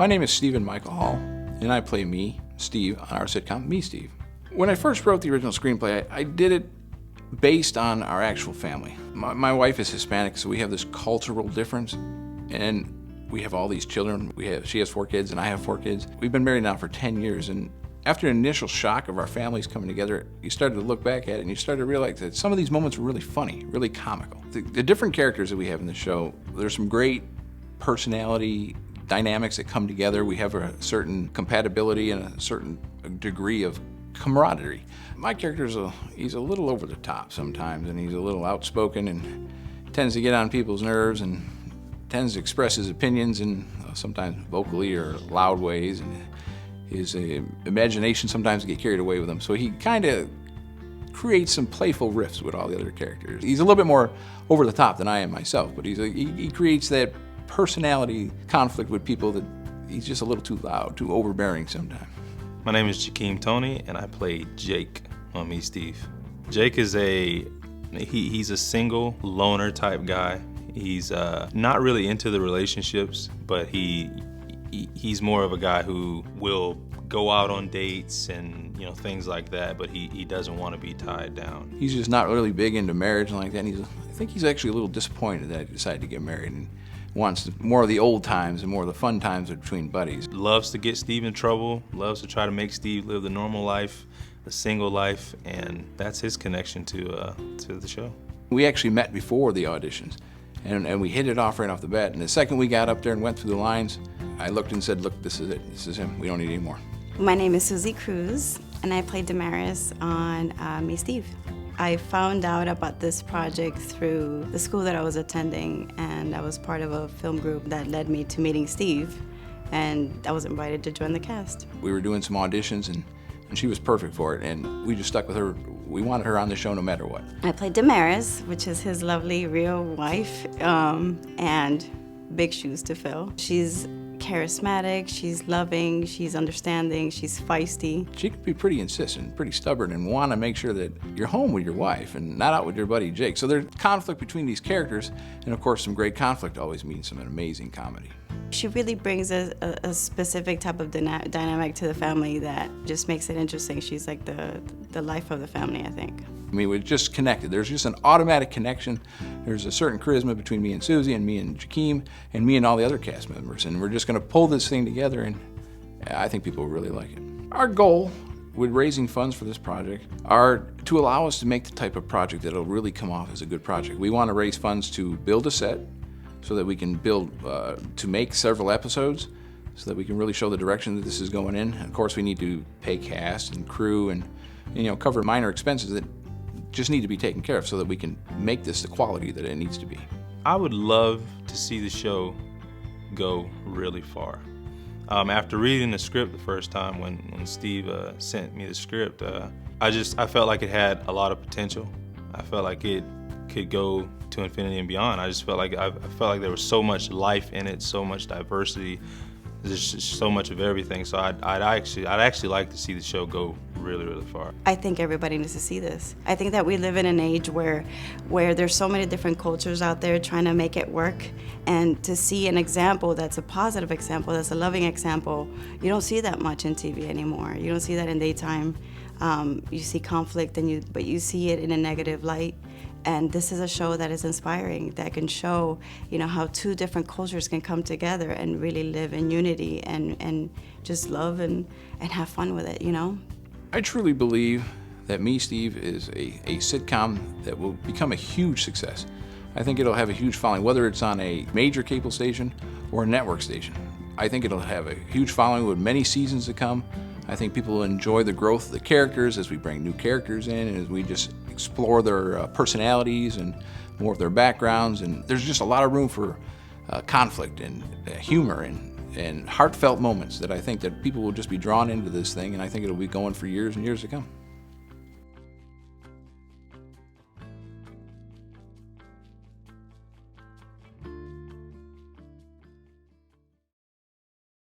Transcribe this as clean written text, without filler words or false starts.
My name is Stephen Michael Hall, and I play me, Steve, on our sitcom, Me, Steve. When I first wrote the original screenplay, I did it based on our actual family. My wife is Hispanic, so we have this cultural difference, and we have all these children. She has 4 kids, and I have 4 kids. We've been married now for 10 years, and after an initial shock of our families coming together, you started to look back at it, and you started to realize that some of these moments were really funny, really comical. The different characters that we have in the show, there's some great personality dynamics that come together. We have a certain compatibility and a certain degree of camaraderie. My character he's a little over the top sometimes, and he's a little outspoken and tends to get on people's nerves and tends to express his opinions in sometimes vocally or loud ways, and his imagination sometimes get carried away with him. So he kind of creates some playful riffs with all the other characters. He's a little bit more over the top than I am myself, but he creates that personality conflict with people that he's just a little too loud, too overbearing sometimes. My name is Jakeem Tony, and I play Jake on Me, Steve. Jake is he's a single loner type guy. He's not really into the relationships, but he's more of a guy who will go out on dates and things like that, but he doesn't want to be tied down. He's just not really big into marriage and like that. And I think he's actually a little disappointed that he decided to get married and wants more of the old times and more of the fun times between buddies. Loves to get Steve in trouble, loves to try to make Steve live the normal life, the single life, and that's his connection to the show. We actually met before the auditions, and we hit it off right off the bat. And the second we got up there and went through the lines, I looked and said, look, this is it. This is him. We don't need any more. My name is Susie Cruz, and I play Damaris on Me, Steve. I found out about this project through the school that I was attending, and I was part of a film group that led me to meeting Steve, and I was invited to join the cast. We were doing some auditions, and she was perfect for it, and we just stuck with her. We wanted her on the show no matter what. I played Damaris, which is his lovely real wife, and big shoes to fill. She's charismatic, she's loving, she's understanding, she's feisty. She could be pretty insistent, pretty stubborn, and want to make sure that you're home with your wife and not out with your buddy Jake. So there's conflict between these characters, and of course some great conflict always means some amazing comedy. She really brings a specific type of dynamic to the family that just makes it interesting. She's like the life of the family, I think. I mean, we're just connected. There's just an automatic connection. There's a certain charisma between me and Susie and me and Jakeem and me and all the other cast members. And we're just going to pull this thing together, and I think people will really like it. Our goal with raising funds for this project are to allow us to make the type of project that will really come off as a good project. We want to raise funds to build a set so that we can to make several episodes so that we can really show the direction that this is going in. And of course, we need to pay cast and crew and cover minor expenses that just need to be taken care of so that we can make this the quality that it needs to be. I would love to see the show go really far. After reading the script the first time when Steve sent me the script, I felt like it had a lot of potential. I felt like it could go to infinity and beyond. I felt like there was so much life in it, so much diversity. There's just so much of everything. So I'd actually like to see the show go really, really far. I think everybody needs to see this. I think that we live in an age where there's so many different cultures out there trying to make it work, and to see an example that's a positive example, that's a loving example, you don't see that much in TV anymore. You don't see that in daytime. You see conflict, but you see it in a negative light. And this is a show that is inspiring, that can show, how 2 different cultures can come together and really live in unity and just love and have fun with it, I truly believe that Me, Steve is a sitcom that will become a huge success. I think it'll have a huge following, whether it's on a major cable station or a network station. I think it'll have a huge following with many seasons to come. I think people will enjoy the growth of the characters as we bring new characters in and as we just explore their personalities and more of their backgrounds. And there's just a lot of room for conflict and humor and heartfelt moments that I think that people will just be drawn into this thing, and I think it'll be going for years and years to come.